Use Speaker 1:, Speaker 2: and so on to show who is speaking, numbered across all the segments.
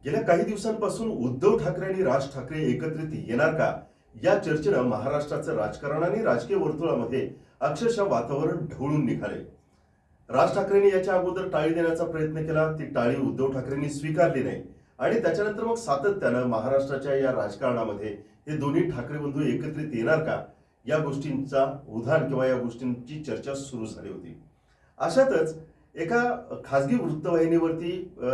Speaker 1: गेल्या काही दिवसांपासून उद्धव ठाकरे आणि राज ठाकरे एकत्रित येणार का या चर्चेनं महाराष्ट्राचं राजकारण आणि राजकीय वर्तुळामध्ये अक्षरशः वातावरण ढवळून निघाले. राज ठाकरेंनी याच्या अगोदर टाळी देण्याचा प्रयत्न केला, ती टाळी उद्धव ठाकरेंनी स्वीकारली नाही आणि त्याच्यानंतर मग सातत्यानं महाराष्ट्राच्या या राजकारणामध्ये हे दोन्ही ठाकरे बंधू एकत्रित येणार का या गोष्टींचा उधाण किंवा या गोष्टींची चर्चा सुरू झाली होती. अशातच एका खासगी वृत्तवाहिनीवरती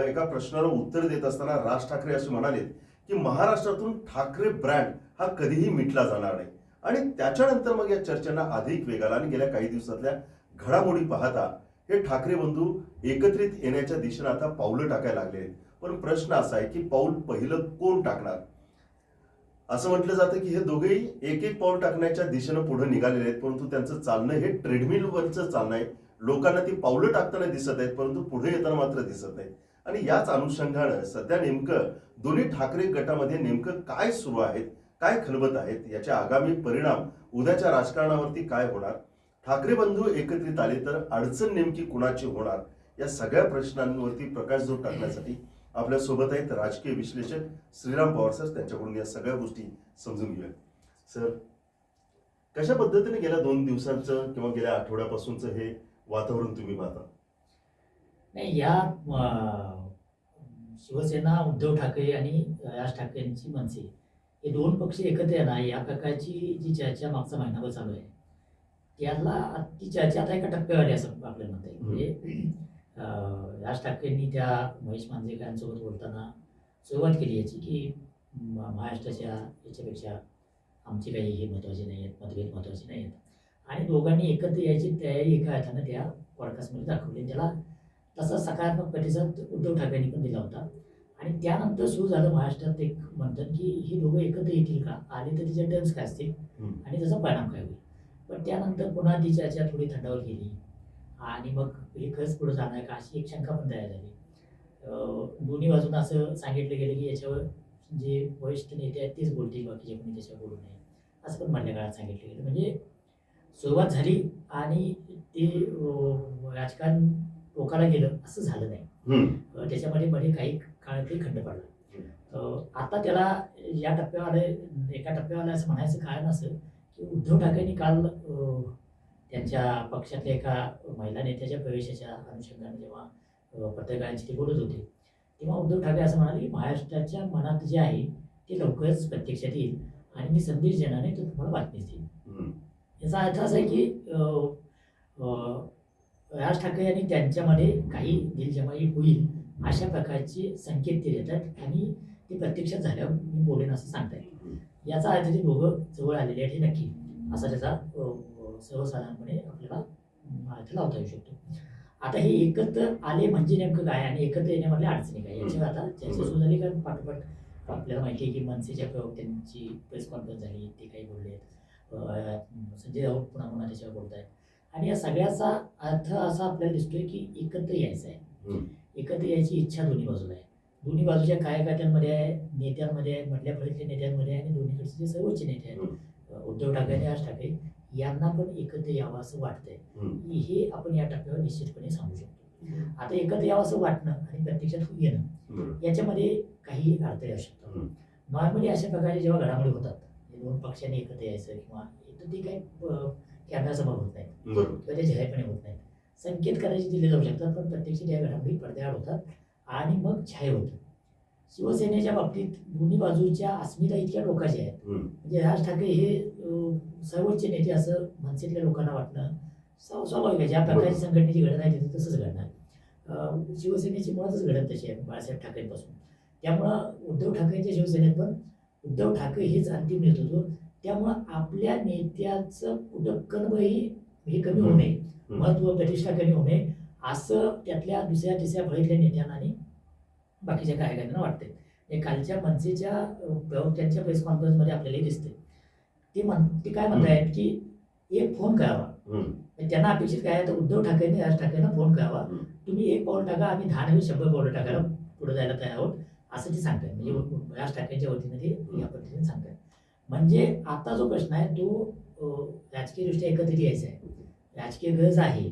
Speaker 1: एका प्रश्नाला उत्तर देत असताना राज ठाकरे असे म्हणाले की महाराष्ट्रातून ठाकरे ब्रँड हा कधीही मिटला जाणार नाही आणि त्याच्यानंतर मग या चर्चांना अधिक वेग आला आणि गेल्या काही दिवसातल्या घडामोडी पाहता हे ठाकरे बंधू एकत्रित येण्याच्या दिशेने आता पावलं टाकायला लागले. पण प्रश्न असा आहे की पाऊल पहिलं कोण टाकणार. असं म्हटलं जातं की हे दोघेही एक एक पाऊल टाकण्याच्या दिशेनं पुढे निघालेले आहेत, परंतु त्यांचं चालणं हे ट्रेडमिलवरचं चालणं आहे. लोकांना ती पावलं टाकताना दिसत आहेत, परंतु पुढे येताना मात्र दिसत नाही. आणि याच अनुषंगानं सध्या नेमकं दोन्ही ठाकरे गटामध्ये नेमकं काय सुरू आहेत, काय खलबत आहेत, याचे आगामी परिणाम उद्याच्या राजकारणावरती काय होणार, ठाकरे बंधू एकत्रित आले तर अडचण नेमकी कुणाची होणार, या सगळ्या प्रश्नांवरती प्रकाशझोत टाकण्यासाठी आपल्या सोबत आहेत राजकीय विश्लेषक श्रीराम पवार सर. त्यांच्याकडून या सगळ्या गोष्टी समजून घेऊया. सर, कशा पद्धतीने गेल्या 2 दिवसांचं किंवा गेल्या आठवड्यापासूनचं हे वातावरण तुम्ही पाहता?
Speaker 2: नाही, या शिवसेना, उद्धव ठाकरे आणि राज ठाकरेंची मनसे हे दोन पक्ष एकत्र येणार या प्रकारची जी चर्चा मागचा महिनाभर चालू आहे, त्याला ती चर्चा आता एका टप्प्यावर आली असं आपल्याला म्हणता येईल. म्हणजे राज ठाकरेंनी त्या महेश मांजरेकरांसोबत बोलताना सुरुवात केली याची की महाराष्ट्राच्या याच्यापेक्षा आमची काही हे महत्त्वाचे नाही आहेत, मतभेद महत्त्वाचे नाही आहेत आणि दोघांनी एकत्र यायची तयारी एका अर्थानं त्या पॉडकास्टमध्ये दाखवली. त्याला तसा सकारात्मक प्रतिसाद उद्धव ठाकरेंनी पण दिला होता. आणि त्यानंतर सुरू झालं महाराष्ट्रात एक मंथन की ही दोघं एकत्र येतील का, आले तर तिचे टर्म्स काय असतील आणि त्याचा परिणाम काय होईल. पण त्यानंतर पुन्हा ती चर्चा थोडी थंडावर गेली आणि मग हे खरंच पुढे जाणार का अशी एक शंका पण तयार झाली. दोन्ही बाजून असं सांगितलं गेलं की याच्यावर जे वरिष्ठ नेते आहेत तेच बोलतील, बाकीचे कोणी त्याच्यावर बोलू नये असं पण मधल्या काळात सांगितलं गेलं. म्हणजे सुरुवात झाली आणि ते राजकारण टोकाला गेलं असं झालं नाही. त्याच्यामध्ये मध्ये काही काळ ते खंड पडला. आता त्याला या टप्प्यावर एका टप्प्यावर आलं असं म्हणायचं कारण असं की उद्धव ठाकरेंनी काल त्यांच्या पक्षातल्या एका महिला नेत्याच्या प्रवेशाच्या अनुषंगाने जेव्हा पत्रकारांशी ते बोलत होते तेव्हा उद्धव ठाकरे असं म्हणाले की महाराष्ट्राच्या मनात जे आहे ते लवकरच प्रत्यक्षात येईल आणि मी संदेश देणार नाही, तो तुम्हाला बातमीच देईल. याचा अर्थ असा आहे की राज ठाकरे आणि त्यांच्यामध्ये काही दिलजमाई होईल अशा प्रकारचे संकेत ते देतात आणि ते प्रत्यक्षात झाल्यावर मी बोलेन असं सांगताय. याचा अर्थ ते दोघं जवळ आलेले आहेत हे नक्की, असा त्याचा सर्वसाधारणपणे आपल्याला अर्थ लावता येऊ शकतो. आता हे एकत्र आले म्हणजे नेमकं काय आणि एकत्र येण्यामधल्या अडचणी काय याच्यावर आता चर्चा सुरू झाली. कारण पाठोपाठ आपल्याला माहिती आहे की मनसेच्या प्रवक्त्यांची प्रेस कॉन्फरन्स झाली, ते काही बोलले आहेत, संजय राऊत पुन्हा त्याच्यावर बोलत आहेत आणि या सगळ्याचा अर्थ असा आपल्याला दिसतोय की एकत्र यायचं आहे. एकत्र यायची इच्छा दोन्ही बाजूला आहे, दोन्ही बाजूच्या कार्यकर्त्यांमध्ये आहे, नेत्यांमध्ये आहे, मधल्या फळीतल्या नेत्यांमध्ये आहे आणि दोन्हीकडचे जे सर्वोच्च नेते आहेत उद्धव ठाकरे आणि राज ठाकरे यांना पण एकत्र यावं असं वाटतंय. हे आपण या टप्प्यावर निश्चितपणे सांगू शकतो. आता एकत्र यावं असं वाटणं आणि प्रत्यक्षात येणं याच्यामध्ये काही अडथळे असू शकतात. नॉर्मली अशा प्रकारे जेव्हा घडामोडी होतात दोन पक्षांनी एकत्र यायचं किंवा तर ते काही कॅमेरासमोर होत नाहीत किंवा ते जाहीरपणे होत नाहीत. संकेत करायचे दिले जाऊ शकतात पण प्रत्यक्षात या घडामोडी पडद्याआड होतात आणि मग जाहीर होतं. शिवसेनेच्या बाबतीत दोन्ही बाजूच्या अस्मिता इतक्या टोकाच्या आहेत. म्हणजे राज ठाकरे हे सर्वोच्च नेते असं मनसेतल्या लोकांना वाटणं स्वाभाविक आहे. ज्या प्रकारची संघटनेची घडण आहे तिथे तसंच घडणार. शिवसेनेची मुळातच घडण तशी आहे बाळासाहेब ठाकरेंपासून. त्यामुळं उद्धव ठाकरेंच्या शिवसेनेत पण उद्धव ठाकरे हेच अंतिम नेतृत्व. त्यामुळं आपल्या नेत्याचं कुटकणही हे कमी होऊ नये, महत्त्व प्रतिष्ठा कमी होऊ नये असं त्यातल्या दुसऱ्या तिसऱ्या फळीतल्या नेत्यांना आणि बाकीच्या कार्यकर्त्यांना वाटते. कालच्या मनसेच्या प्रवक्त्यांच्या प्रेस कॉन्फरन्समध्ये आपल्याला दिसते ते काय म्हणतायत की एक फोन करावा. त्यांना अपेक्षित काय आहे तर उद्धव ठाकरेंनी राज ठाकरेंना फोन करावा, तुम्ही एक पाऊल टाका, आम्ही 10 नव्हे 100 पावलं टाकायला पुढे जायला तयार आहोत असं ते सांगतात. म्हणजे राज ठाकरेंच्या वतीने ते या पद्धतीने सांगतात. म्हणजे आता जो प्रश्न आहे तो राजकीयदृष्ट्या एकत्रित यायचा आहे, राजकीय गरज आहे,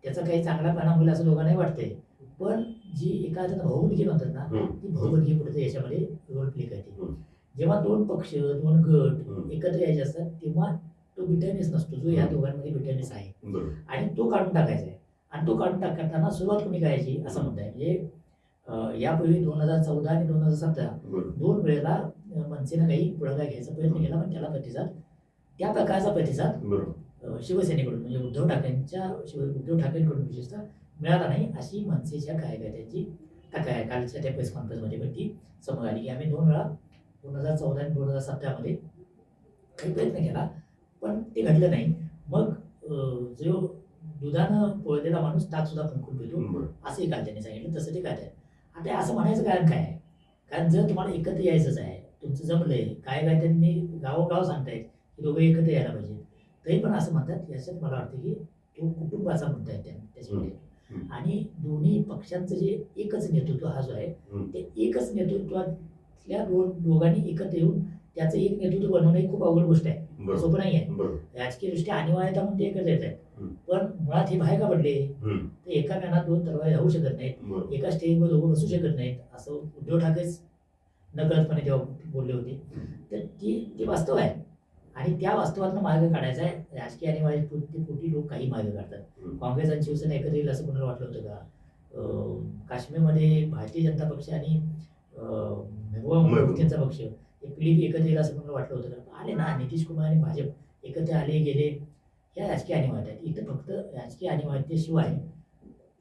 Speaker 2: त्याचा काही चांगला परिणाम होईल असं लोकांनाही वाटतंय. पण जी एका अर्थानं भाऊबंदकी म्हणतात ना, ती भाऊबंदकी कुठेतरी याच्यामध्ये रोल प्ले करते. जेव्हा दोन पक्ष, दोन गट एकत्र यायचे असतात तेव्हा तो बिटरनेस नसतो जो या दोघांमध्ये बिटरनेस आहे, आणि तो काढून टाकायचा आहे. आणि तो काढून टाकताना सुरुवात कोणी करायची असं म्हणताय. म्हणजे यापूर्वी 2014 आणि 2017 दोन वेळेला मनसेनं काही पुढाकार घ्यायचा प्रयत्न केला, पण त्याला प्रतिसाद, त्या प्रकारचा प्रतिसाद शिवसेनेकडून म्हणजे उद्धव ठाकरेंकडून विशेषतः मिळाला नाही, अशी मनसेच्या कार्यकर्त्यांची तक्रार आहे. कालच्या त्या प्रेस कॉन्फरन्समध्ये पण ती समोर आली की आम्ही 2 वेळा 2014 आणि 2017 मध्ये काही प्रयत्न केला, पण ते घडलं नाही. मग जो दुधानं पोळलेला माणूस ताक सुद्धा फुंकून पितो असंही काल त्यांनी सांगितलं. तसं ते काय आहे. आता असं म्हणायचं कारण काय आहे? कारण जर तुम्हाला एकत्र यायचंच आहे, तुमचं जमलंय, काय त्यांनी गावोगाव सांगतायत की दोघं एकत्र यायला पाहिजे, तरी पण असं म्हणतात. याच्यात मला वाटतं की तो कुटुंबाचा मुद्दा आहे त्याच्यामध्ये. आणि दोन्ही पक्षांचं जे एकच नेतृत्व हा जो आहे, ते एकच नेतृत्वातल्या दोघांनी एकत्र येऊन त्याचं एक नेतृत्व बनवणं ही खूप अवघड गोष्ट आहे, सोपं नाही आहे. राजकीय दृष्ट्या अनिवार्यता म्हणून ते एकत्र येत आहेत, पण मुळात हे बाहेर का पडले? तर एका मॅनात 2 तलवारी राहू शकत नाहीत, एका स्टेजवर दोघं बसू शकत नाहीत, असं उद्धव ठाकरेच नकळतपणे तेव्हा बोलले होते. तर ती वास्तव आहे, आणि त्या वास्तवातनं मार्ग काढायचा आहे. राजकीय अनिवार्यतेपोटी लोक काही मार्ग काढतात. काँग्रेस आणि शिवसेना एकत्र येईल असं कोणाला वाटलं होतं का? काश्मीरमध्ये भारतीय जनता पक्ष आणि महबूबा मुफ्तींचा पक्ष PDP एकत्र येईल असं कोणाला वाटलं होतं का? आले ना, नितीश कुमार आणि भाजप एकत्र आले गेले. ह्या राजकीय अनिवार्यता आहेत. इथं फक्त राजकीय अनिवार्यतेशिवाय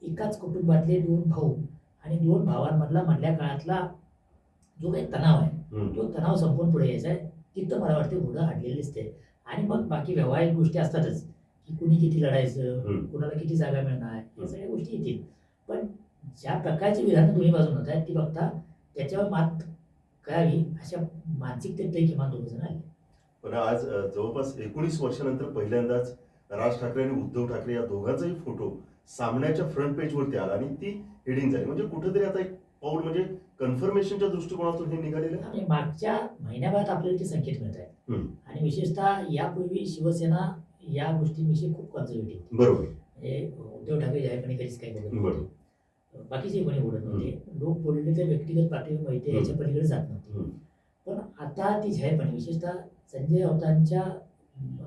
Speaker 2: एकाच कुटुंबातले 2 भाऊ आणि 2 भावांमधला मधल्या काळातला जो काही तणाव आहे, तो तणाव संपून पुढे यायचा आहे. तिथं मला वाटते घोडं हाडलेलं दिसते. आणि मग बाकी व्यावहारिक गोष्टी असतातच की कुणी किती लढायचं, कुणाला किती जागा मिळणार, या सगळ्या गोष्टी येतील. पण ज्या प्रकारची विधानं दोन्ही बाजून होत आहेत ती बघता त्याच्यावर मात करावी अशा मानसिकतेतही किमान 2 जण आले.
Speaker 1: पण आज जवळपास 19 वर्षानंतर पहिल्यांदाच राज ठाकरे आणि उद्धव ठाकरे या दोघांचाही फोटो सामन्याच्या फ्रंट पेजवरती आला आणि ती हेडिंग झाली. म्हणजे कुठेतरी आता एक पाऊल म्हणजे कन्फर्मेशनच्या दृष्टिकोनातून हे निघालेलं आहे.
Speaker 2: आणि मागच्या महिन्याभरात आपल्याला ते संकेत मिळत आहेत. आणि विशेषतः यापूर्वी शिवसेना या गोष्टींविषयी खूप कन्झर्वेटिव्ह होती.
Speaker 1: बरोबर.
Speaker 2: म्हणजे उद्धव ठाकरे जाहीरपणे कधीच काही बोलत नव्हते, बाकीचे कोणी बोलत नव्हते. लोक बोलले तर व्यक्तिगत पातळीवर माहिती याच्या पलीकडे जात नव्हते. पण आता ती जाहीरपणे विशेषतः संजय राऊतांच्या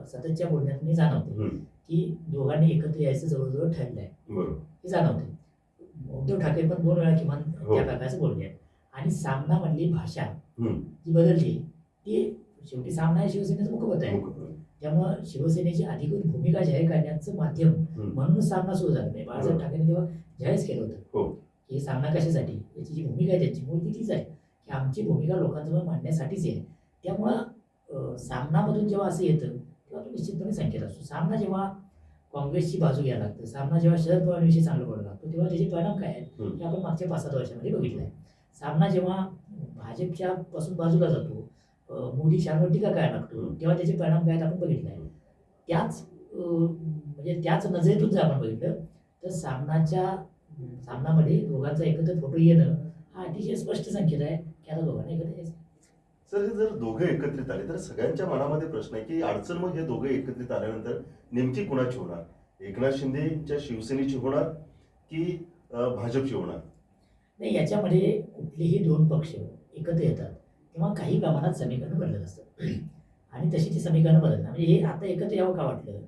Speaker 2: सततच्या बोलण्यातून जाणवते की दोघांनी एकत्र यायचं जवळजवळ ठरलंय, हे जाणवते. उद्धव ठाकरे पण 2 वेळा किमान त्या प्रकारचं बोलले आहेत. आणि सामनामधली भाषा जी बदलली, ती शेवटी सामना हे शिवसेनेचं मुखपत्र आहे. त्यामुळं शिवसेनेची अधिकृत भूमिका जाहीर करण्याचं माध्यम म्हणूनच सामना सुरू झाला. नाही, बाळासाहेब ठाकरेंनी तेव्हा जाहीरच केलं होतं की सामना कशासाठी, याची जी भूमिका आहे त्यांची मूळ तीच आहे की आमची भूमिका लोकांजवळ मांडण्यासाठीच आहे. त्यामुळं सामनामधून जेव्हा असं येतं तेव्हा तो निश्चितपणे संकेत असतो. सामना जेव्हा काँग्रेसची बाजू घ्यायला लागतं, सामना जेव्हा शरद पवारांविषयी चांगलं बोलायला लागतो, तेव्हा त्याचे परिणाम काय आहेत हे आपण मागच्या 5-7 वर्षामध्ये बघितलं आहे. सामना जेव्हा भाजपच्या पासून बाजूला जातो, मोदी शहावर टीका करायला लागतो, तेव्हा त्याचे परिणाम काय आहेत आपण बघितलं आहे. त्याच नजरेतून जर आपण बघितलं तर सामनामध्ये दोघांचा एकत्र फोटो येणं हा अतिशय स्पष्ट संकेत आहे की आता दोघांना एकत्र यायचं.
Speaker 1: सर, हे जर दोघे एकत्रित आले तर सगळ्यांच्या मनामध्ये प्रश्न आहे की अडचण मग हे दोघे एकत्रित आल्यानंतर नेमकी कुणाची होणार? एकनाथ शिंदेच्या शिवसेनेची होणार की भाजपची होणार?
Speaker 2: नाही, याच्यामध्ये कुठलेही 2 पक्ष एकत्र येतात तेव्हा काही प्रमाणात समीकरणं बदलत असतात, आणि तशी ती समीकरणं बदलतात. म्हणजे हे आता एकत्र यावं का वाटलं,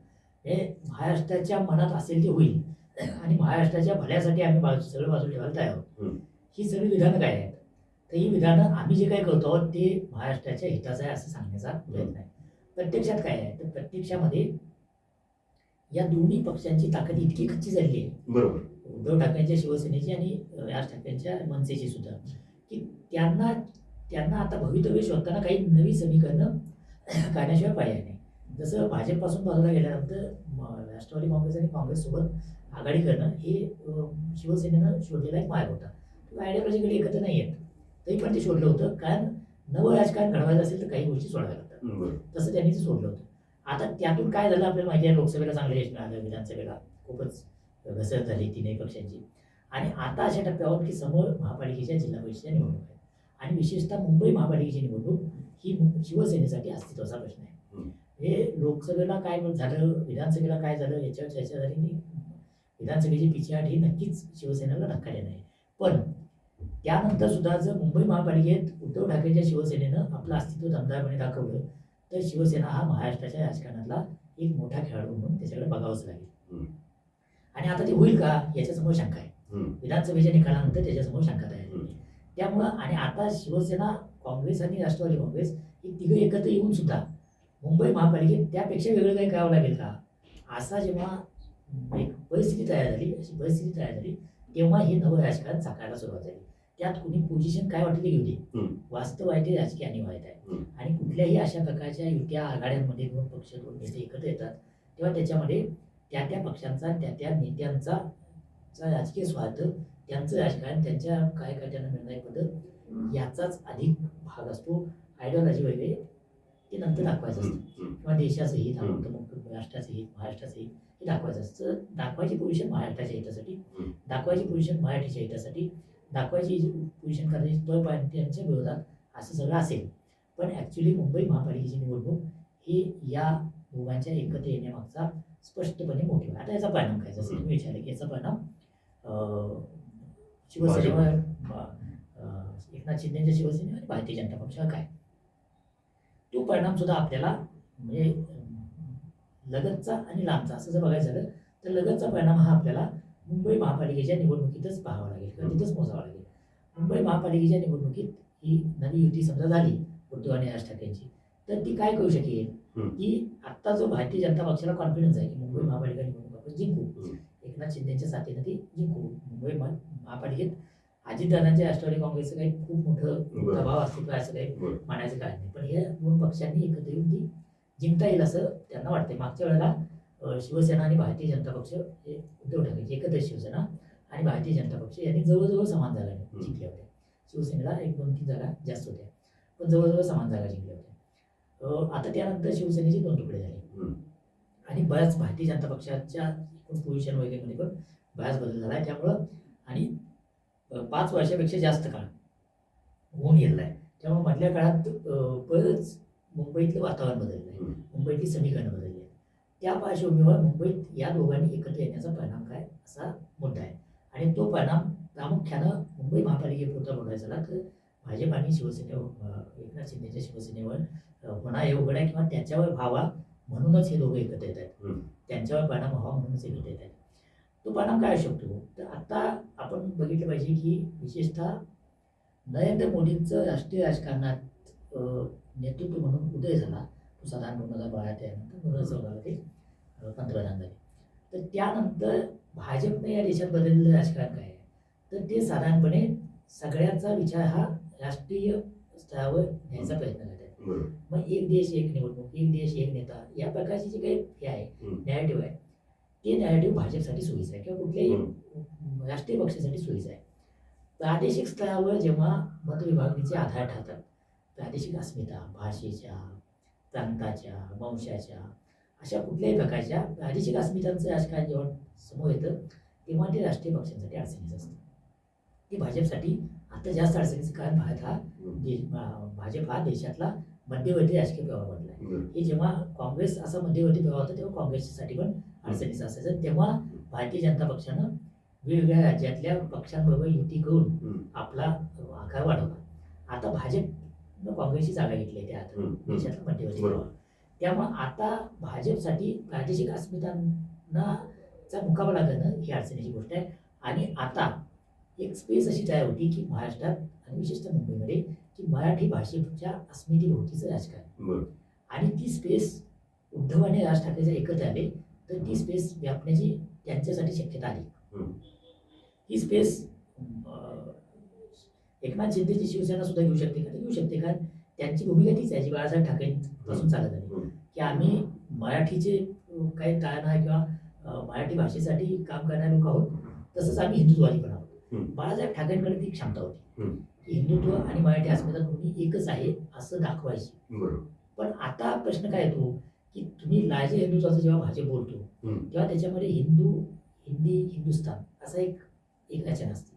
Speaker 2: हे महाराष्ट्राच्या मनात असेल ते होईल, आणि महाराष्ट्राच्या भल्यासाठी आम्ही सगळं बाजूला ठेवायला तयार आहोत. ही सगळी विधानं काय आहेत? तर ही विधानं आम्ही जे काही करतो आहोत ते महाराष्ट्राच्या हिताचं आहे असं सांगण्याचा प्रयत्न आहे. प्रत्यक्षात काय आहे तर प्रत्यक्षामध्ये या दोन्ही पक्षांची ताकद इतकी कच्ची झालेली आहे,
Speaker 1: बरोबर,
Speaker 2: उद्धव ठाकरेंच्या शिवसेनेची आणि राज ठाकरेंच्या मनसेची सुद्धा, की त्यांना आता भवितव्य शोधताना काही नवी समीकरणं काढण्याशिवाय पर्याय नाही. जसं भाजपपासून बाजूला गेल्यानंतर राष्ट्रवादी काँग्रेस आणि काँग्रेससोबत आघाडी करणं हे शिवसेनेनं शोधलेला एक मार्ग होता. आयडियोलॉजिकली एकत्र नाही आहेत तरी पण ते शोधलं होतं, कारण नवं राजकारण घडवायचं असेल तर काही गोष्टी सोडाव्या लागतात. तसं त्यांनी ते सोडलं होतं. आता त्यातून काय झालं आपल्याला माहिती आहे, लोकसभेला चांगलं यश मिळालं, विधानसभेला खूपच घसरत झाली 3ही पक्षांची. आणि आता अशा टप्प्यावर की समोर महापालिकेच्या जिल्हा परिषदेच्या निवडणूक आहेत, आणि विशेषतः मुंबई महापालिकेची निवडणूक ही शिवसेनेसाठी अस्तित्वाचा प्रश्न आहे. हे लोकसभेला काय झालं, विधानसभेला काय झालं याच्यावर चर्चा झाली नाही. विधानसभेची पिछेहाट ही नक्कीच शिवसेनेला धक्का देणार आहे. पण त्यानंतर सुद्धा जर मुंबई महापालिकेत उद्धव ठाकरेंच्या शिवसेनेनं आपलं अस्तित्व दमदारपणे दाखवलं तर शिवसेना हा महाराष्ट्राच्या राजकारणातला एक मोठा खेळाडू म्हणून त्याच्याकडे बघावंच लागेल. आणि आता ते होईल का याच्यासमोर शंका आहे. विधानसभेच्या निकालानंतर त्याच्यासमोर शंका तयार झाली. त्यामुळं आणि आता शिवसेना, काँग्रेस आणि राष्ट्रवादी काँग्रेस हे तिघं एकत्र येऊन सुद्धा मुंबई महापालिकेत त्यापेक्षा वेगळं काही करावं लागेल का, असा जेव्हा एक परिस्थिती तयार झाली, अशी परिस्थिती तयार झाली, तेव्हा हे नवं राजकारण साकारायला सुरुवात झाली. त्यात कुणी पोझिशन काय वाटली घेऊ दे, वास्तव आहे ते राजकीय अनिवार्य आहे. आणि कुठल्याही अशा प्रकारच्या युत्या आघाड्यांमध्ये दोन पक्ष, दोन नेते एकत्र येतात तेव्हा त्याच्यामध्ये त्या त्या पक्षांचा, त्या त्या नेत्यांचा राजकीय स्वार्थ, त्यांचं राजकारण, त्यांच्या कार्यकर्त्यांना मिळणारी पद्धत याचाच अधिक भाग असतो. आयडिओलॉजी वगैरे ते नंतर दाखवायचं असतं, किंवा देशाचं हित, मग राष्ट्राचं हित, महाराष्ट्राचं हित हे दाखवायचं असतं. दाखवायची पोझिशन महाराष्ट्राच्या हितासाठी, दाखवायची पोझिशन मराठीच्या हितासाठी, दाखवायची पोझिशन करायची त्यांच्या विरोधात, असं सगळं असेल. पण ॲक्च्युली मुंबई महापालिकेची निवडणूक ही या दोघांच्या एकत्र येण्यामागचा स्पष्टपणे मोटिव्ह आहे. आता याचा परिणाम काय, जसं तुम्ही विचारले की याचा परिणाम शिवसेनेवर, एकनाथ शिंदेच्या शिवसेनेवर आणि भारतीय जनता पक्षावर काय, तो परिणाम सुद्धा आपल्याला म्हणजे लगतचा आणि लांबचा असं जर बघायचं झालं तर लगतचा परिणाम हा आपल्याला मुंबई महापालिकेच्या निवडणुकीतच पाहावा लागेल किंवा तिथंच मोजावा लागेल. मुंबई महापालिकेच्या निवडणुकीत ही नवी युती समजा झाली उद्धव आणि राज ठाकरेंची, तर ती काय करू शकेल की आत्ता जो भारतीय जनता पक्षाला कॉन्फिडन्स आहे की मुंबई महापालिका निवडणूक आपण जिंकू, एकनाथ शिंदेच्या साथीनं ती जिंकू, मुंबई महापालिकेत अजितदादांच्या राष्ट्रवादी काँग्रेसचं काही खूप मोठं दबाव अस्तित्व असं काही मानायचं कारण नाही. पण हे दोन पक्षांनी एकत्र येऊन ती जिंकता येईल असं त्यांना वाटते. मागच्या वेळेला शिवसेना आणि भारतीय जनता पक्ष हे उद्धव ठाकरेंची एकत्र शिवसेना आणि भारतीय जनता पक्ष यांनी जवळजवळ समान जागा जिंकल्या होत्या. शिवसेनेला 1-2-3 जागा जास्त होत्या, पण जवळजवळ समान जागा जिंकल्या होत्या. आता त्यानंतर शिवसेनेचे 2 तुकडे झाले आणि बऱ्याच भारतीय जनता पक्षाच्या एकूण पोझिशन वगैरेमध्ये पण बराच बदल झाला आहे. त्यामुळं आणि 5 वर्षापेक्षा जास्त काळ होऊन गेलेला आहे. त्यामुळे मधल्या काळात बरंच मुंबईतलं वातावरण बदललं आहे, मुंबईतली समीकरणं बदलली आहेत. त्या पार्श्वभूमीवर मुंबईत या दोघांनी एकत्र येण्याचा परिणाम काय असा मुद्दा आहे. आणि तो परिणाम प्रामुख्यानं मुंबई महापालिकेपुरता बोलायचा झाला तर भाजप आणि शिवसेनेवर, एकनाथ शिंदेच्या शिवसेनेवर होणार हे उघड आहे, किंवा त्याच्यावर व्हावा म्हणूनच हे दोघं एकत्र येत आहेत, त्यांच्यावर परिणाम व्हावा म्हणूनच एकत्र येत आहेत. तो परिणाम काय असू शकतो, तर आता आपण बघितलं पाहिजे की विशेषतः नरेंद्र मोदींचं राष्ट्रीय राजकारणात नेतृत्व म्हणून उदय झाला तो साधारण 2012 नंतर 2014 ते पंतप्रधान झाले. तर त्यानंतर भाजपने या देशात बदललेलं राजकारण काय आहे, तर ते साधारणपणे सगळ्यांचा विचार हा राष्ट्रीय स्तरावर न्यायचा प्रयत्न करत आहेत. मग एक देश एक निवडणूक, एक देश एक नेता, या प्रकारची जी काही हे आहे नॅरेटिव्ह आहे, ते नॅरेटिव्ह भाजपसाठी सोयीचं आहे किंवा कुठल्याही राष्ट्रीय पक्षासाठी सोयीचं आहे. प्रादेशिक स्तरावर जेव्हा मतविभागणीचे आधार ठरतात, प्रादेशिक अस्मिता, भाषेच्या, प्रांताच्या, वंशाच्या, अशा कुठल्याही प्रकारच्या प्रादेशिक अस्मितांचं राजकारण जेव्हा समोर येतं तेव्हा ते राष्ट्रीय पक्षांसाठी अडचणीचं असतं. ते भाजपसाठी आता जास्त अडचणीचं, कारण भाजप हा देशातला मध्यवर्ती राजकीय प्रवाह बनला आहे. हे जेव्हा काँग्रेस असा मध्यवर्ती प्रवाह होता तेव्हा काँग्रेससाठी पण अडचणीचं असायचं. तेव्हा भारतीय जनता पक्षानं वेगवेगळ्या राज्यातल्या पक्षांबरोबर युती करून आपला आकार वाढवला. आता भाजपनं काँग्रेसची जागा घेतली आहे त्या आता देशातला मध्यवर्ती प्रवाह. त्यामुळं आता भाजपसाठी प्रादेशिक अस्मितांचा मुकाबला करणं ही अडचणीची गोष्ट आहे. आणि आता एक स्पेस अशी तयार होती की महाराष्ट्रात आणि विशेषतः मुंबईमध्ये की मराठी भाषेच्या अस्मितेभोवतीचं राजकारण, आणि ती स्पेस उद्धव आणि राज ठाकरे जर एकत्र आले तर ती स्पेस व्यापण्याची त्यांच्यासाठी शक्यता आली. ही स्पेस एकनाथ शिंदेची शिवसेना सुद्धा घेऊ शकते का, घेऊ शकते, कारण त्यांची भूमिका तीच आहे जी बाळासाहेब ठाकरेंपासून चालत आली की आम्ही मराठीचे काही टाळणार किंवा मराठी भाषेसाठी काम करणारे लोक आहोत, तसंच आम्ही हिंदुत्ववादी पण आहोत. बाळासाहेब ठाकरेंकडे ती क्षमता होती की हिंदुत्व आणि मराठी अस्मिता दोन्ही एकच आहे असं दाखवायची. पण आता प्रश्न काय येतो की तुम्ही लाजे हिंदुत्वाचं जेव्हा भाषा बोलतो तेव्हा त्याच्यामध्ये हिंदू, हिंदी, हिंदुस्तान असा एक रचना असते,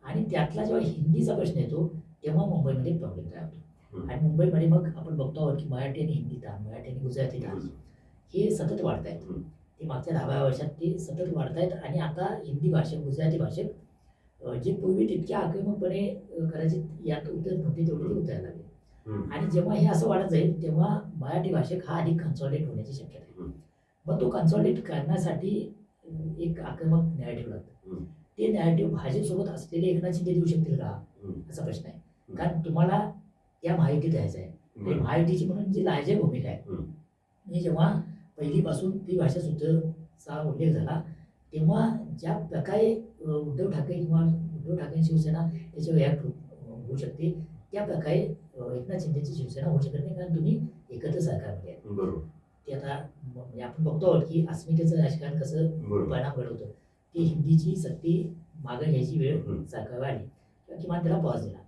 Speaker 2: आणि त्यातला जेव्हा हिंदीचा प्रश्न येतो तेव्हा मुंबईमध्ये प्रॉब्लेम तयार होतो. आणि मुंबईमध्ये मग आपण बघतो आहोत की मराठी आणि हिंदी ताण, मराठी आणि गुजराती ताण हे सतत वाढत आहेत. ते मागच्या 10-12 वर्षात ते सतत वाढत आहेत. आणि आता हिंदी भाषक, गुजराती भाषक जे पूर्वी तितक्या आक्रमकपणे कदाचित यात उतरत नव्हते तेवढे ते उतरायला लागले. आणि जेव्हा हे असं वाढत जाईल तेव्हा मराठी भाषिक हा अधिक कन्सॉलिडेट होण्याची शक्यता आहे. मग तो कन्सॉलिडेट करण्यासाठी एक आक्रमक नॅरेटिव्ह लागतं. ते नॅरेटिव्ह भाजपसोबत असलेले एकनाथ शिंदे देऊ शकतील का असा प्रश्न आहे. कारण तुम्हाला त्या महायुतीत राहायचं आहे आणि महायुतीची म्हणून जी लायजे भूमिका आहे मी जेव्हा पहिलीपासून ती भाषा सूत्रचा उल्लेख झाला तेव्हा ज्या प्रकारे उद्धव ठाकरे किंवा उद्धव ठाकरे शिवसेना त्याच्यावर रिॲक्ट होऊ शकते त्या प्रकारे एकनाथ शिंदेची शिवसेना होऊ शकत नाही कारण तुम्ही एकत्र सरकारमध्ये आहे.
Speaker 1: बरोबर.
Speaker 2: ते आता म्हणजे आपण बघतो आहोत की अस्मितेचं राजकारण कसं परिणाम घडवतं. ती हिंदीची सक्ती मागं घ्यायची वेळ सरकारवर आली किंवा किमान त्याला पॉज दिला.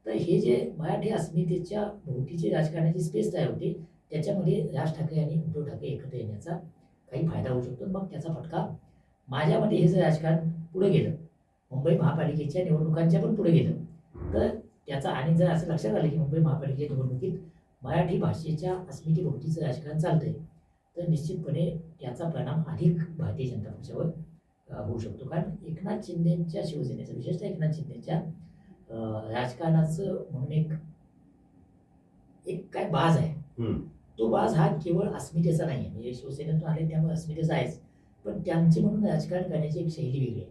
Speaker 2: तर हे जे मराठी अस्मितेच्या भोवतीची राजकारणाची स्पेस तयार होते त्याच्यामध्ये राज ठाकरे आणि उद्धव ठाकरे एकत्र येण्याचा काही फायदा होऊ शकतो. मग त्याचा फटका माझ्यामध्ये हे जर राजकारण पुढे गेलं मुंबई महापालिकेच्या निवडणुकांच्या पण पुढे गेलं तर त्याचा आणि जर असं लक्षात आलं की मुंबई महापालिकेच्या निवडणुकीत मराठी भाषेच्या अस्मितेभोवतीचं राजकारण चालतंय तर निश्चितपणे त्याचा परिणाम अधिक भारतीय जनता पक्षावर होऊ शकतो. कारण एकनाथ शिंदेच्या शिवसेनेचं विशेषतः एकनाथ शिंदेच्या राजकारणाचं म्हणून एक काय बाज आहे. तो बाज हा केवळ अस्मितेचा नाही आहे म्हणजे शिवसेनेतून आले त्यामुळे अस्मितेचा आहेच पण त्यांची म्हणून राजकारण करण्याची एक शैली वेगळी आहे.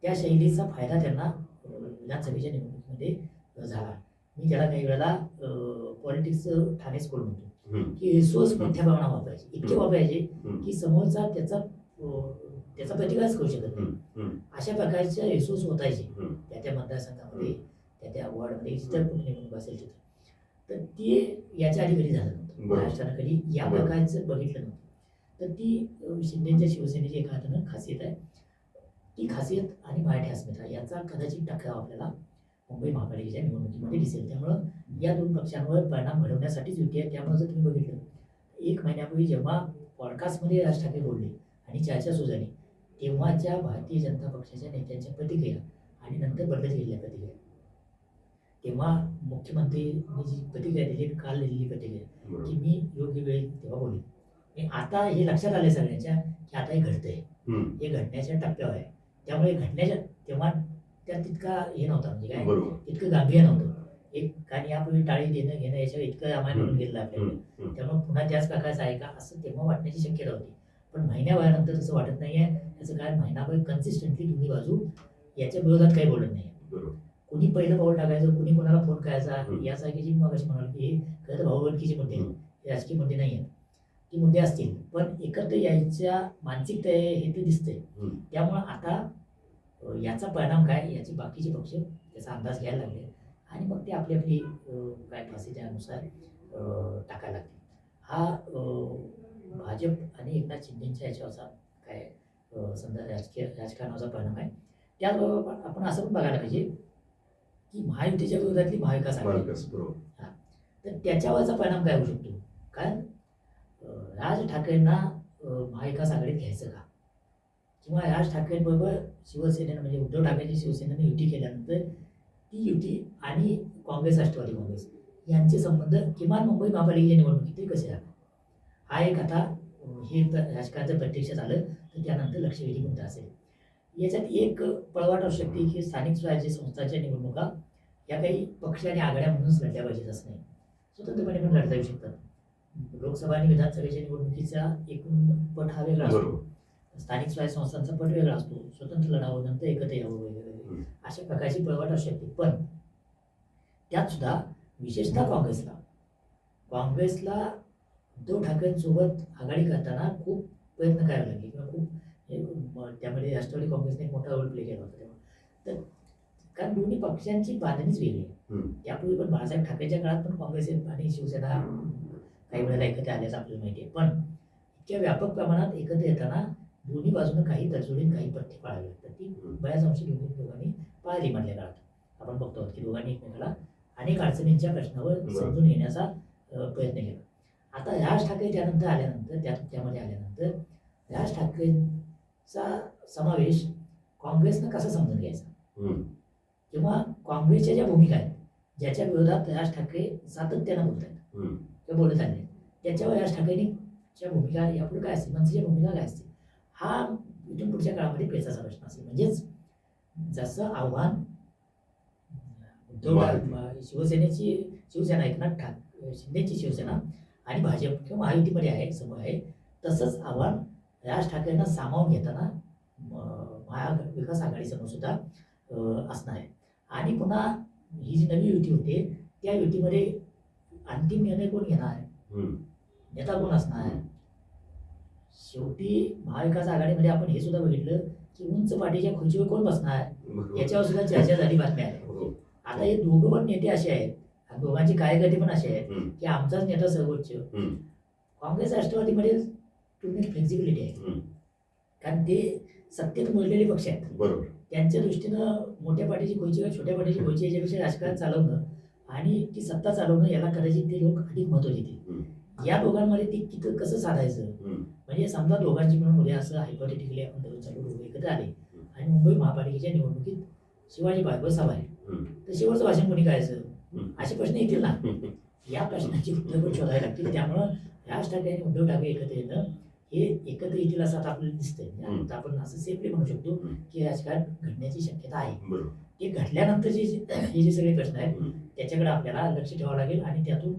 Speaker 2: त्या शैलीचा फायदा त्यांना विधानसभेच्या निवडणुकीमध्ये झाला. मी त्याला काही वेळेला पॉलिटिक्सचं ठाणे स्कूल म्हणतो की रिसोर्स मोठ्या प्रमाणात वापरायचे इतके वापरायचे की समोरचा त्याचा प्रतिकारच करू शकत नाही अशा प्रकारच्या रिसोर्स होतायचे त्या मतदारसंघामध्ये त्या वॉर्डमध्ये जिथं कोणी निवडणूक असेल तिथं. तर ते याच्या आधी कधी झालं नव्हतं. महाराष्ट्रानं कधी या प्रकारचं बघितलं नव्हतं. तर ती शिंदेच्या शिवसेनेची एका हातानं खासियत आहे. ती खासियत आणि मराठी अस्मिता याचा कदाचित टक्राव आपल्याला मुंबई महापालिकेच्या निवडणुकीमध्ये दिसेल. त्यामुळं या दोन पक्षांवर परिणाम घडवण्यासाठीच युती आहे. त्यामुळे जर तुम्ही बघितलं 1 महिन्यापूर्वी जेव्हा पॉडकास्टमध्ये राज ठाकरे बोलले आणि चर्चा सुरू झाली तेव्हाच्या भारतीय जनता पक्षाच्या नेत्यांच्या प्रतिक्रिया आणि नंतर बदलत गेलेल्या प्रतिक्रिया तेव्हा मुख्यमंत्रींनी जी प्रतिक्रिया दिली काल दिलेली प्रतिक्रिया की मी योग्य वेळी तेव्हा बोलेन. आता हे लक्षात आलं सगळ्यांच्या की आता हे घडतंय हे घडण्याच्या टप्प्यावर आहे. त्यामुळे घडण्याच्या तेव्हा त्यात तितका हे नव्हता म्हणजे काय इतकं गांभीर्य नव्हतं. एक कारण यापूर्वी टाळी देणं घेणं याच्यावर इतकं रामायण म्हणून गेलेलं आपल्याला त्यामुळे पुन्हा त्याच प्रकारचं आहे का असं तेव्हा वाटण्याची शक्यता होती. पण महिन्याभरानंतर तसं वाटत नाहीये. याचं कारण महिनाभर कन्सिस्टंटली दोन्ही बाजू याच्या विरोधात काही बोलत नाही. कुणी पहिलं पाऊल टाकायचं कुणी कोणाला फोन करायचा यासारखी जी मग अशी म्हणाल की खरं तर भाऊबंदकीचे मुद्दे राजकीय मुद्दे नाही आहेत. ती मुद्दे असतील पण एकत्र यायच्या मानसिकता हे ते दिसतंय. त्यामुळं आता याचा परिणाम काय याचे बाकीचे पक्ष त्याचा अंदाज घ्यायला लागले आणि मग ते आपली आपली काय फासी त्यानुसार टाकायला लागते. हा भाजप आणि एकनाथ शिंदेच्या याच्यावरचा काय समजा राजकारणाचा परिणाम आहे. त्याचबरोबर आपण असं पण बघायला पाहिजे की महायुतीच्या विरोधातली महाविकास आघाडी तर त्याच्यावरचा परिणाम काय होऊ शकतो. कारण राज ठाकरेंना महाविकास आघाडीत घ्यायचं का किंवा राज ठाकरेंबरोबर शिवसेनेनं म्हणजे उद्धव ठाकरेंची शिवसेनेनं युती केल्यानंतर ती युती आणि काँग्रेस राष्ट्रवादी काँग्रेस यांचे संबंध किमान मुंबई महापालिकेच्या निवडणुकीत तरी कसे राहतात हा एक आता हे राजकारणाचं प्रत्यक्ष झालं तर त्यानंतर लक्षवेधी मुद्दा असेल. याच्यात एक पळवाट असू शकते की स्थानिक स्वराज्य संस्थांच्या निवडणुका या काही पक्ष आणि आघाड्या म्हणूनच लढल्या पाहिजेत असं नाही. स्वतंत्रपणे पण लढता येऊ शकतात. लोकसभा आणि विधानसभेच्या निवडणुकीचा एकूण पट हा वेगळा असतो. स्थानिक स्वराज्य संस्थांचा पट वेगळा असतो. स्वतंत्र लढावं नंतर एकत्र यावं वगैरे अशा प्रकारची पळवाट असू शकते. पण त्यात सुद्धा विशेषतः काँग्रेसला उद्धव ठाकरेंसोबत आघाडी करताना खूप प्रयत्न करावे लागले किंवा खूप त्यामध्ये राष्ट्रवादी काँग्रेसने एक मोठा रोल प्ले केला होता तेव्हा. तर कारण दोन्ही पक्षांची बांधणीच वेगळी आहे. त्यापूर्वी पण बाळासाहेब ठाकरेंच्या काळात पण काँग्रेस आणि शिवसेना काही वेळेला एकत्र आल्याचं आपल्याला माहिती आहे. पण इतक्या व्यापक प्रमाणात एकत्र येताना दोन्ही बाजूनं काही तडजोडीत काही पथ्य पाळावी लागतात. ती बऱ्याच अंशी दोघांनी पाळली मधल्या काळात. आपण बघतो की दोघांनी एकमेकाला अनेक अडचणींच्या प्रश्नावर समजून घेण्याचा प्रयत्न केला. आता राज ठाकरे त्यानंतर आल्यानंतर त्यामध्ये आल्यानंतर राज ठाकरेंचा समावेश काँग्रेसनं कसा समजून घ्यायचा किंवा काँग्रेसच्या ज्या भूमिका आहेत ज्याच्या विरोधात राज ठाकरे सातत्यानं बोलत आहेत किंवा बोलत आले त्याच्यावर राज ठाकरेंच्या भूमिका यापुढे काय असतील मनसेच्या भूमिका काय असतील हा इथून पुढच्या काळामध्ये पेचाचा प्रश्न असेल. म्हणजेच जसं आव्हान शिवसेना एकनाथ शिंदेची शिवसेना आणि भाजप किंवा महायुतीमध्ये आहे समोर आहे, तसंच आव्हान राज ठाकरेंना सामावून घेताना महाविकास आघाडीसमोर सुद्धा असणार आहे. आणि पुन्हा ही जी नवी युती होते त्या युतीमध्ये अंतिम निर्णय कोण घेणार, नेता कोण असणार. शेवटी महाविकास आघाडीमध्ये आपण हे सुद्धा बघितलं की उंच पाठीच्या खुर्चीवर कोण बसणार याच्यावर सुद्धा चर्चा झाली, बातम्या आल्या. आता हे दोघं पण नेते असे आहेत, दोघांची कार्यकर्ते पण असे आहेत की आमचाच नेता सर्वोच्च. काँग्रेस राष्ट्रवादीमध्ये तुम्ही फ्लेक्झिबिलिटी आहे, कारण ते सत्तेत मोडलेले पक्ष आहेत.
Speaker 1: बरोबर.
Speaker 2: त्यांच्या दृष्टीनं मोठ्या पाठीची खुर्ची किंवा छोट्या पाठीची खुर्ची याच्यापेक्षा राजकारण चालवणं आणि ती सत्ता चालवणं याला कदाचित ते लोक अधिक महत्त्व देतील. या दोघांमध्ये ते किती कसं साधायचं, म्हणजे समजा दोघांची म्हणून उद्या असं हायपोथेटिकली आपण धरून चालू दोघं एकत्र आले आणि मुंबई महापालिकेच्या निवडणुकीत शिवाजी पार्कवर सभा आहे, तर शेवटचं भाषण कोणी करायचं, असे प्रश्न येतील ना. या प्रश्नाची उत्तर पण शोधायला लागतील. त्यामुळं राज ठाकरे आणि उद्धव ठाकरे एकत्र येणं हे एकत्र येतील असं आता आपल्याला दिसतंय. आता आपण असं सेफली म्हणू शकतो की राजकारण घडण्याची शक्यता आहे. ते घडल्यानंतरचे हे जे सगळे प्रश्न आहेत त्याच्याकडे आपल्याला लक्ष ठेवावं लागेल आणि त्यातून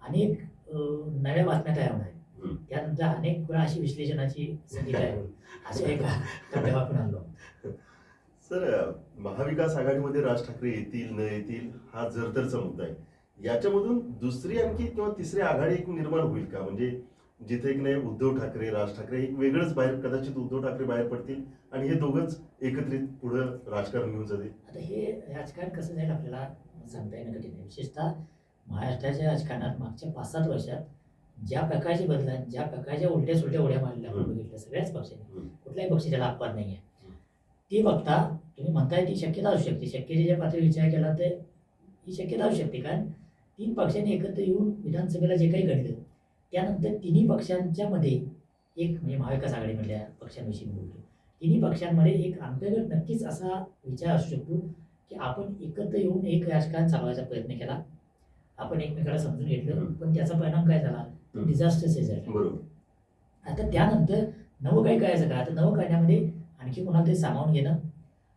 Speaker 2: अनेक नव्या बातम्या तयार होणार आहेत. त्यानंतर अनेक वेळा अशी विश्लेषणाची संधी तयार होईल, अशा एका टप्प्यावर आपण आलो.
Speaker 1: सर, महाविकास आघाडीमध्ये राज ठाकरे येतील न येतील हा जरतरचा मुद्दा आहे. याच्यामधून दुसरी आणखी किंवा तिसरी आघाडी एक निर्माण होईल का, म्हणजे जिथे एक नाही उद्धव ठाकरे राज ठाकरे एक वेगळंच बाहेर, कदाचित उद्धव ठाकरे बाहेर पडतील आणि हे दोघंच एकत्रित पुढं राजकारण घेऊन जातील. आता
Speaker 2: हे राजकारण कसं जाईल आपल्याला सांगता येणं कठीण आहे. विशेषतः महाराष्ट्राच्या राजकारणात मागच्या 5-7 वर्षात ज्या प्रकारचे बदल, ज्या प्रकारच्या उलट्या सुलट्या उड्या मारल्या आपण बघितलं सगळ्याच पक्षांनी, कुठल्याही पक्ष त्याला अपवाद नाही आहे. ते बघता तुम्ही म्हणताय ती शक्यता असू शकते, शक्यतेच्या पातळीवर विचार केला तर ही शक्यता असू शकते, कारण 3 पक्षांनी एकत्र येऊन विधानसभेला जे काही घडलं त्यानंतर तिन्ही पक्षांच्या मध्ये एक, म्हणजे महाविकास आघाडीमधल्या पक्षांविषयी बोलतो, तिन्ही पक्षांमध्ये एक अंतर्गत नक्कीच असा विचार असू शकतो की आपण एकत्र येऊन एक राजकारण चालवायचा प्रयत्न केला, आपण एकमेकाला समजून घेतलं, पण त्याचा परिणाम काय झाला, डिझास्टर झाला. आता त्यानंतर नवं काही करायचं का, आता नवं करण्यामध्ये आणखी कोणाला तरी सामावून घेणं,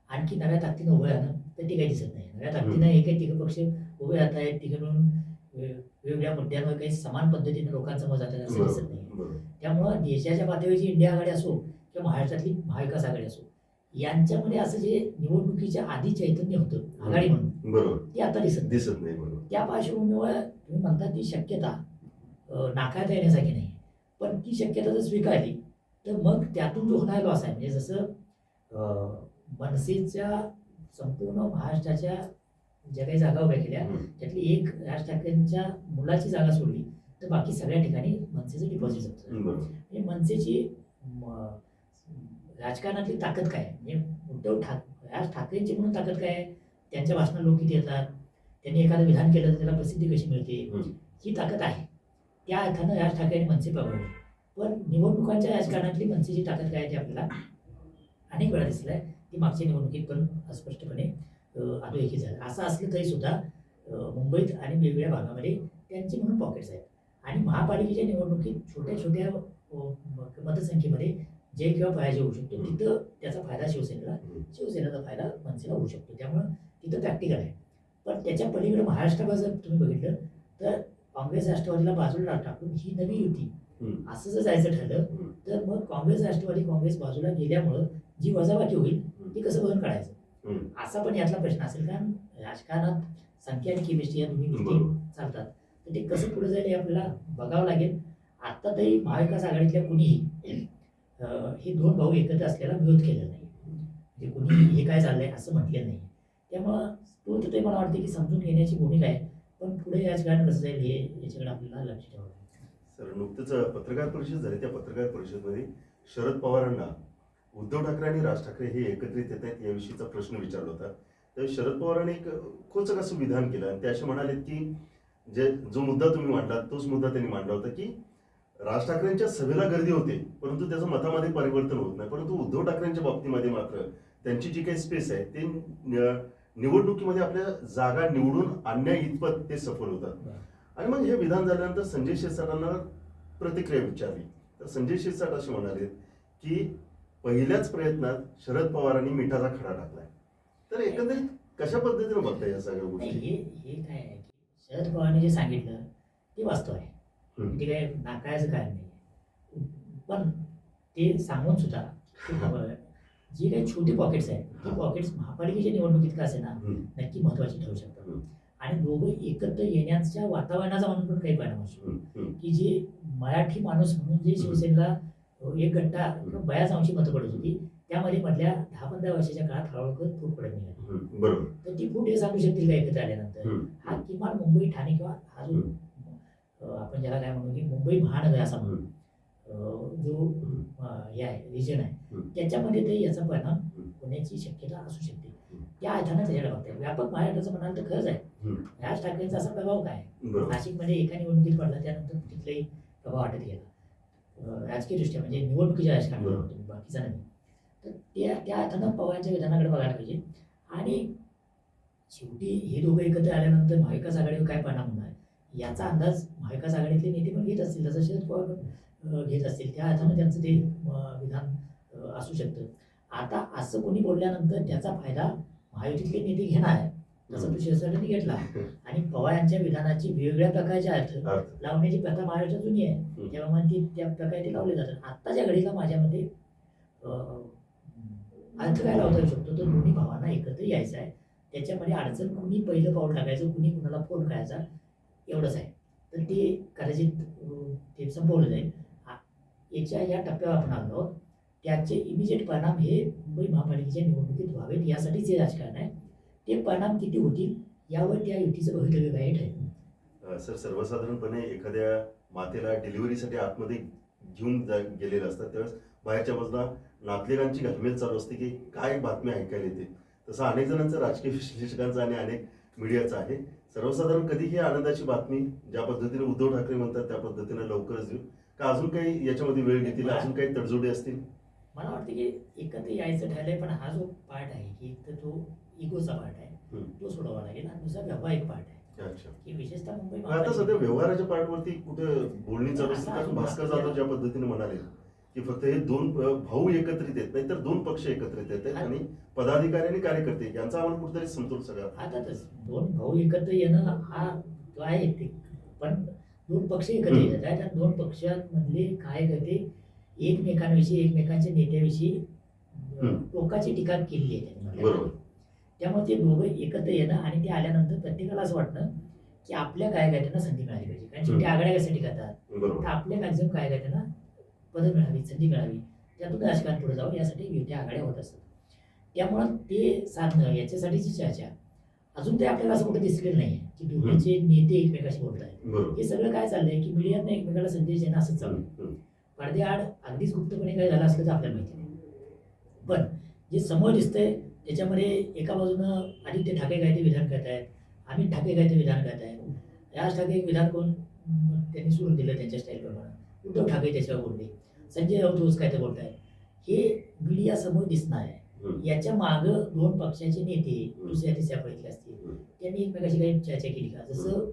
Speaker 2: आणखी नव्या ताकदीनं उभं राहणं, तर ते काही दिसत नाही. नव्या ताकदीनं एकही तिघं पक्ष उभे राहत आहेत, तिघं मिळून वेगवेगळ्या मुद्द्यांवर काही समान पद्धतीने लोकांसमोर जातात असं दिसत नाही. त्यामुळं देशाच्या पातळीवरची इंडिया आघाडी असो किंवा महाराष्ट्रातली महाविकास आघाडी असो, यांच्यामध्ये असं जे निवडणुकीच्या आधी चैतन्य होतं आघाडी म्हणून, बरोबर, ते आता दिसत नाही. त्या पार्श्वभूमीवर तुम्ही म्हणता ती शक्यता नाकारता येण्यासारखी नाही, पण ती शक्यता जर स्वीकारली तर मग त्यातून जो होणारा लॉस आहे, म्हणजे जसं मनसेच्या संपूर्ण महाराष्ट्राच्या ज्या काही जागा उभ्या केल्या त्यातली एक राज ठाकरेंच्या मुलाची जागा सोडली तर बाकी सगळ्या ठिकाणी मनसेचं डिपॉझिट होतं. म्हणजे मनसेची राजकारणातली ताकद काय आहे, म्हणजे राज ठाकरेंची म्हणून ताकद काय आहे, त्यांच्या भाषणात लोक किती येतात, त्यांनी एखादं विधान केलं तर त्याला प्रसिद्धी कशी मिळते, ही ताकद आहे. त्या अर्थानं राज ठाकरे आणि मनसे प्रभावी. पण निवडणुकांच्या राजकारणातली मनसेची ताकद काय आहे ते आपल्याला अनेक वेळा दिसलं आहे. ती मागच्या निवडणुकीत पण स्पष्टपणे अधोरेखित झालं. असं असलं तरी सुद्धा मुंबईत आणि वेगवेगळ्या भागामध्ये त्यांची म्हणून पॉकेट्स आहेत. आणि महापालिकेच्या निवडणुकीत छोट्या छोट्या मतसंख्येमध्ये जय किंवा पराजय होऊ शकतो, तिथं त्याचा फायदा शिवसेनेचा फायदा मनसेला होऊ शकतो. त्यामुळं तिथं प्रॅक्टिकल आहे. पण त्याच्या पलीकडे महाराष्ट्रावर जर तुम्ही बघितलं तर काँग्रेस राष्ट्रवादीला बाजूला टाकून ही नवी युती असं जर जायचं ठरलं तर मग काँग्रेस राष्ट्रवादी काँग्रेस बाजूला गेल्यामुळं जी वजाबाकी होईल ती कसं भरून काढायचं असा पण यातला प्रश्न असेल. कारण राजकारणात संख्या आणि केमिस्ट्री या दोन्ही गोष्टी चालतात, तर ते कसं पुढे जाईल हे आपल्याला बघावं लागेल. आत्ता तरी महाविकास आघाडीतल्या कुणीही हे 2 भाऊ एकत्र असल्याला विरोध केलेला नाही, म्हणजे कुणी हे काय चाललंय असं म्हटलेलं नाही. त्यामुळं तो तिथे मला वाटते की समजून घेण्याची भूमिका आहे, पण पुढे राजकारण कसं जाईल हे याच्याकडे आपल्याला लक्ष ठेवावं लागेल.
Speaker 1: सर, नुकतंच पत्रकार परिषद झाली, त्या पत्रकार परिषदेमध्ये शरद पवारांना उद्धव ठाकरे आणि राज ठाकरे हे एकत्रित येत आहेत याविषयीचा प्रश्न विचारला होता. तर शरद पवारांनी एक खोचक असं विधान केलं आणि ते असे म्हणालेत की जो मुद्दा तुम्ही मांडला तोच मुद्दा त्यांनी मांडला होता की राज ठाकरेंच्या सभेला गर्दी होते परंतु त्याचं मतामध्ये परिवर्तन होत नाही, परंतु उद्धव ठाकरेंच्या बाबतीमध्ये मात्र त्यांची जी काही स्पेस आहे ते निवडणुकीमध्ये आपल्या जागा निवडून आणण्या इतपत ते सफल होतात. आणि मग हे विधान झाल्यानंतर संजय शिरसाटांना प्रतिक्रिया विचारली तर संजय शिरसाट असे म्हणाले की पहिल्याच प्रयत्नात शरद पवारांनी मिठाचा खडा टाकलाय. तर एकंदरीत कशा पद्धतीने बघताय या सगळ्या
Speaker 2: नाही
Speaker 1: गोष्टी?
Speaker 2: हे काय आहे की शरद पवारांनी जे सांगितलं ते वास्तव आहे.
Speaker 1: हम्म.
Speaker 2: ते काय नाकारायचं कारण नाही. पण ते सांगून सुद्धा जी काही छोटी पॉकेट्स आहेत ती
Speaker 1: हा.
Speaker 2: पॉकेट्स महापालिकेच्या निवडणुकीत का असेना
Speaker 1: हम्म.
Speaker 2: नक्की महत्वाची ठरू शकतात.
Speaker 1: हम्म.
Speaker 2: आणि दोघं एकत्र येण्याच्या वातावरणाचा म्हणून पण काही परिणाम असतो
Speaker 1: हम्म.
Speaker 2: की जे मराठी माणूस म्हणून जे शिवसेनेला एक गट्टा किंवा बऱ्याच अंशी मतं पडत होती त्यामध्ये मधल्या 10-15 वर्षाच्या काळात हळूहळू फूट पडत निघाली.
Speaker 1: बरोबर.
Speaker 2: तर ती फूट हे सांगू शकतील का एकत्र आल्यानंतर
Speaker 1: हम्म.
Speaker 2: हा किमान मुंबई ठाणे किंवा हा जो आपण ज्याला काय म्हणू की मुंबई महानगर असा म्हणू जो हे आहे रिजन आहे त्याच्यामध्ये ते याचा परिणाम होण्याची शक्यता असू शकते. त्या अर्थानं त्याच्याकडे बघताय व्यापक महाराष्ट्राचं म्हणाल तर खरंच आहे. राज ठाकरेंचा असा प्रभाव काय
Speaker 1: बरोबर.
Speaker 2: नाशिकमध्ये एका निवडणुकीत पडला त्यानंतर तिथलाही प्रभाव वाटत गेला राजकीय दृष्ट्या म्हणजे निवडणुकीच्या राजकारणात बाकीचा नाही. तर त्या अर्थानं पवारांच्या विधानाकडे बघायला पाहिजे. आणि शेवटी हे दोघं एकत्र आल्यानंतर महाविकास आघाडीवर काय परिणाम होणार याचा अंदाज महाविकास आघाडीतले नेते पण घेत असतील जसं शरद पवार पण घेत असतील. त्या अर्थानं त्यांचं ते विधान असू शकतं. आता असं कोणी बोलल्यानंतर त्याचा फायदा महायुतीतले नेते घेणार आहे तसं तो शिवसेनेने घेतला. आणि पवार यांच्या विधानाची वेगवेगळ्या प्रकारचे अर्थ लावण्याची प्रथा महाराष्ट्रात जुनी आहे तेव्हा मग ती त्या प्रकारे ते लावले जातात. आत्ताच्या घडीला माझ्या मते अर्थ काय लावता येऊ शकतो तर दोन्ही भावांना एकत्र यायचं आहे. त्याच्यामध्ये अडचण कुणी पहिलं पाऊल टाकायचं कुणी कुणाला फोन करायचा एवढंच आहे. तर ते कदाचित ते संपवलं जाईल. याच्या या टप्प्यावर आपण आलो आहोत. त्याचे इमिजिएट परिणाम हे मुंबई महापालिकेच्या निवडणुकीत व्हावेत यासाठीच हे राजकारण आहे. ते परिणाम किती होतील यावर त्या युतीचं भवितव्य काय ठरेल.
Speaker 1: सर सर्वसाधारणपणे एखाद्या मातेला डिलिव्हरीसाठी आतमध्ये घेऊन गेलेले असतात त्यावेळेस बाहेरच्या बाजूला नातलेगांची घालमेल चालू असते की काय बातमी ऐकायला येते. तसं अनेक जणांचं राजकीय विश्लेषकांचं आणि अनेक मीडियाचं आहे. सर्वसाधारण कधी ही आनंदाची बातमी ज्या पद्धतीने उद्धव ठाकरे म्हणतात त्या पद्धतीने लवकरच देऊ का अजून काही याच्यामध्ये वेळ घेतील अजून काही तडजोडी असतील.
Speaker 2: मला वाटतं की एकत्र यायचं ठरलंय पण हा जो पार्ट आहे की तर तो इगोचा पार्ट आहे तो सोडवावा लागेल. आणि दुसरा व्यावहारिक पार्ट आहे
Speaker 1: अच्छा
Speaker 2: की विशेषतः मुंबई
Speaker 1: आता सध्या व्यवहाराच्या पार्टवरती कुठे बोलणी चालू असते कारण भास्कर जाधव ज्या पद्धतीने म्हणाले की फक्त हे दोन भाऊ एकत्रित येत नाही तर दोन पक्ष एकत्रित येत आहेत आणि पदाधिकारी आणि कार्यकर्ते यांचा आम्हाला कुठेतरी समतोल सगळा
Speaker 2: अर्थातच दोन भाऊ एकत्र येणं हा तो आहे ते पण दोन पक्ष एकत्र येतात त्या दोन पक्षांमधले कार्यकर्ते एकमेकांविषयी एकमेकांच्या नेत्याविषयी टोकाची टीका केलेली आहे त्यांनी.
Speaker 1: बरोबर.
Speaker 2: त्यामुळे ते दोघं एकत्र येणं आणि ते आल्यानंतर प्रत्येकाला असं वाटतं की आपल्या कार्यकर्त्यांना संधी मिळाली पाहिजे कारण शेवटी आघाड्या कशासाठी करतात तर आपल्या मॅक्झिमम कार्यकर्त्यांना पदं मिळावी संधी मिळावी त्यातून राजकारण पुढे जावं यासाठी युती आघाड्या होत असतात. त्यामुळं ते साधणं याच्यासाठीची चर्चा अजून ते आपल्याला असं कुठे दिसलेलं नाही आहे की दोघांचे नेते एकमेकाशी बोलत आहेत. हे सगळं काय चाललंय की मीडियाने एकमेकाला संदेश देणं असंच चालू आहे. पडद्याआड अगदीच गुप्तपणे काय झालं असलं तर आपल्याला माहिती नाही. पण जे समोर दिसतंय त्याच्यामध्ये एका बाजूनं आदित्य ठाकरे काय ते विधान करत आहेत अमित ठाकरे काय ते विधान करत आहेत राज ठाकरे विधान करून त्यांनी सोडून दिलं त्यांच्या स्टाईलप्रमाणे. उद्धव ठाकरे त्याच्यावर बोलले संजय राऊत रोज काय ते बोलत आहेत. हे मीडिया समोर दिसणार आहे. याच्या मागं दोन पक्षाचे नेते दुसऱ्या तिसऱ्या फळीतले असतील त्यांनी एकमेकाशी काही चर्चा केली का जसं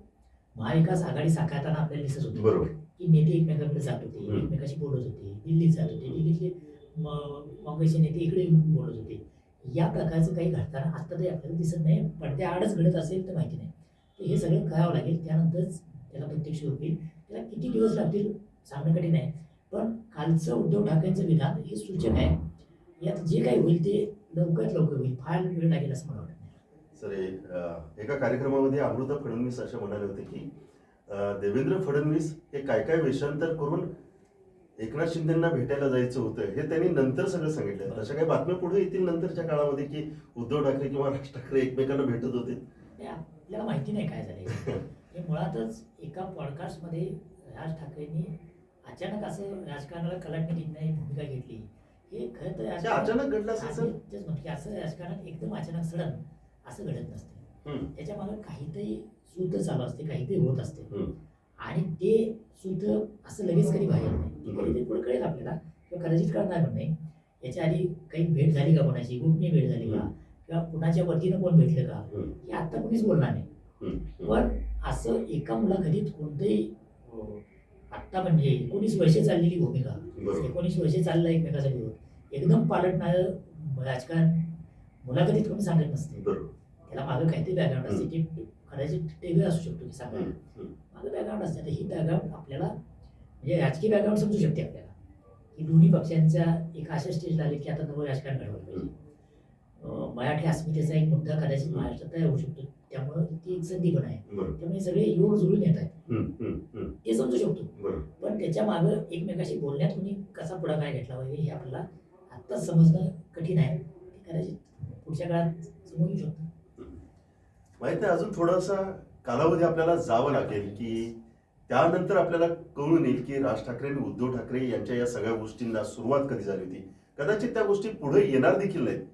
Speaker 2: महाविकास आघाडी साकारताना आपल्याला दिसत होतं की नेते एकमेकांकडे जात होते एकमेकाशी बोलत होते दिल्लीत जात होते दिल्लीतले काँग्रेसचे नेते इकडे येऊन बोलत होते. या प्रकारचं काही घडताना आत्ता तरी आपल्याला दिसत नाही. पडद्याआडच घडत असेल तर माहिती नाही. तर हे सगळं करावं लागेल त्यानंतरच त्याला प्रत्यक्ष होईल. त्याला किती दिवस लागतील सांगणं कठीण आहे. पण कालचं उद्धव ठाकरेंचं विधान हे सूचक आहे. यात जे काही होईल ते लवकरात लवकर होईल फार वेळ लागेल असं मला वाटत नाही.
Speaker 1: सर एका कार्यक्रमामध्ये अमृता फडणवीस असे म्हणाले होते की देवेंद्र फडणवीस हे काय काय वेषांतर करून एकनाथ शिंदेना भेटायला जायचं होतं हे त्यांनी नंतर सगळं सांगितलं. तशा काही बातम्या पुढे येतील नंतरच्या काळामध्ये की उद्धव ठाकरे किंवा राज ठाकरे एकमेकांना भेटत होते.
Speaker 2: आपल्याला माहिती नाही काय झालं. हे मुळातच एका पॉडकास्टमध्ये राज ठाकरेंनी अचानक असं राजकारणाला कलाटणी देण्याची भूमिका घेतली. हे खरं तर
Speaker 1: अचानक घडलं असं
Speaker 2: तेच म्हणतो की असं राजकारणात एकदम अचानक सडन असं घडत नसते. त्याच्या मागे काहीतरी सूत्र चालू असते काहीतरी होत असते आणि ते सूत्र असं लगेच कधी बाहेर नाही. कधीतरी पुढे कळेल आपल्याला किंवा कदाचित कळणार पण नाही. याच्या आधी काही भेट झाली का कोणाची गोपनीय भेट झाली का किंवा कुणाच्या वतीनं कोण भेटलं का हे आत्ता कोणीच बोलणार नाही. पण असं एका मुलाखतीत कोणतंही आत्ता म्हणजे 19 वर्षे चाललेली भूमिका 19 वर्षे चाललं एकमेकासाठी एकदम पालटणारं राजकारण मुलाखतीत कोणी सांगत नसते.
Speaker 1: बरोबर.
Speaker 2: त्याला मागं काहीतरी बॅकग्राऊंड असते की कदाचित ते असू शकतो की सांगायला
Speaker 1: हम्म.
Speaker 2: माझं बॅकग्राऊंड असते. आता ही बॅकग्राऊंड आपल्याला म्हणजे राजकीय बॅकग्राऊंड समजू शकते आपल्याला की दोन्ही पक्षांच्या एक अशा स्टेजला आले की आता नवं राजकारण घडवलं पाहिजे. मराठी अस्मितेचा एक मुद्दा कदाचित महाराष्ट्रात तयार होऊ शकतो, त्यामुळं ती एक संधी पण आहे.
Speaker 1: बरोबर.
Speaker 2: त्यामुळे सगळे योग जुळून येत आहेत ते समजू शकतो.
Speaker 1: बरोबर.
Speaker 2: पण त्याच्या मागं एकमेकाशी बोलण्यात कोणी कसा पुढाकार घेतला पाहिजे हे आपल्याला आत्ताच समजणं कठीण आहे. ते कदाचित पुढच्या काळात समजू येऊ शकतं.
Speaker 1: माहित आहे, अजून थोडासा कालावधी आपल्याला जावं लागेल की त्यानंतर आपल्याला कळून येईल की राज ठाकरे आणि उद्धव ठाकरे यांच्या या सगळ्या गोष्टींना सुरुवात कधी झाली होती. कदाचित त्या गोष्टी पुढे येणार देखील नाहीत,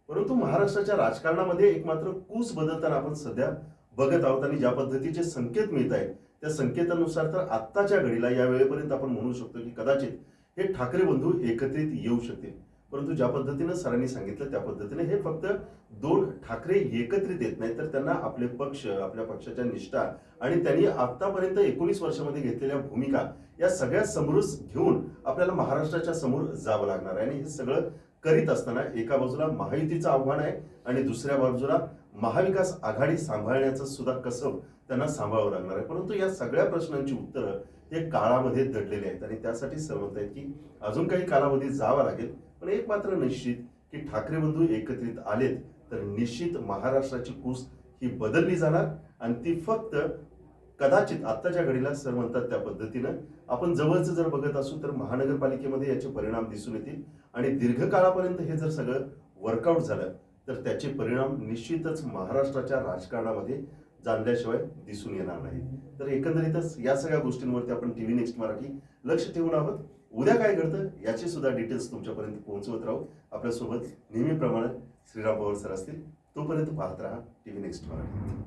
Speaker 1: परंतु महाराष्ट्राच्या राजकारणामध्ये एक मात्र कूस बदलताना आपण सध्या बघत आहोत. आणि ज्या पद्धतीचे संकेत मिळत आहेत त्या संकेतानुसार तर आत्ताच्या घडीला या वेळेपर्यंत आपण म्हणू शकतो की कदाचित हे ठाकरे बंधू एकत्रित येऊ शकतील. परंतु ज्या पद्धतीनं सरांनी सांगितलं त्या पद्धतीने हे फक्त दोन ठाकरे एकत्रित येत नाही, तर त्यांना आपले पक्ष, आपल्या पक्षाच्या निष्ठा आणि त्यांनी आतापर्यंत 19 वर्षामध्ये घेतलेल्या भूमिका या सगळ्या समोरच घेऊन आपल्याला महाराष्ट्राच्या समोर जावं लागणार आहे. आणि हे सगळं करीत असताना एका बाजूला महायुतीचं आव्हान आहे आणि दुसऱ्या बाजूला महाविकास आघाडी सांभाळण्याचं सुद्धा कसब त्यांना सांभाळावं लागणार आहे. परंतु या सगळ्या प्रश्नांची उत्तरं हे काळामध्ये दडलेली आहेत आणि त्यासाठी सहमत आहेत की अजून काही कालावधी जावा लागेल. पण एक मात्र निश्चित की ठाकरे बंधू एकत्रित आलेत तर निश्चित महाराष्ट्राची कूस ही बदलली जाणार आणि ती फक्त कदाचित आत्ताच्या घडीला सर म्हणतात त्या पद्धतीनं आपण जवळचं जर बघत असू तर महानगरपालिकेमध्ये याचे परिणाम दिसून येतील आणि दीर्घकाळापर्यंत हे जर सगळं वर्कआउट झालं तर त्याचे परिणाम निश्चितच महाराष्ट्राच्या राजकारणामध्ये जाणल्याशिवाय दिसून येणार नाही. तर एकंदरीतच या सगळ्या गोष्टींवरती आपण TV नेक्स्ट मराठी लक्ष ठेवून आहोत. उद्या काय घडतं याची सुद्धा डिटेल्स तुमच्यापर्यंत पोहोचवत राहू. आपल्यासोबत नेहमीप्रमाणे श्रीराम पवार सर असतील. तोपर्यंत पाहत राहा TV नेक्स्ट मराठी.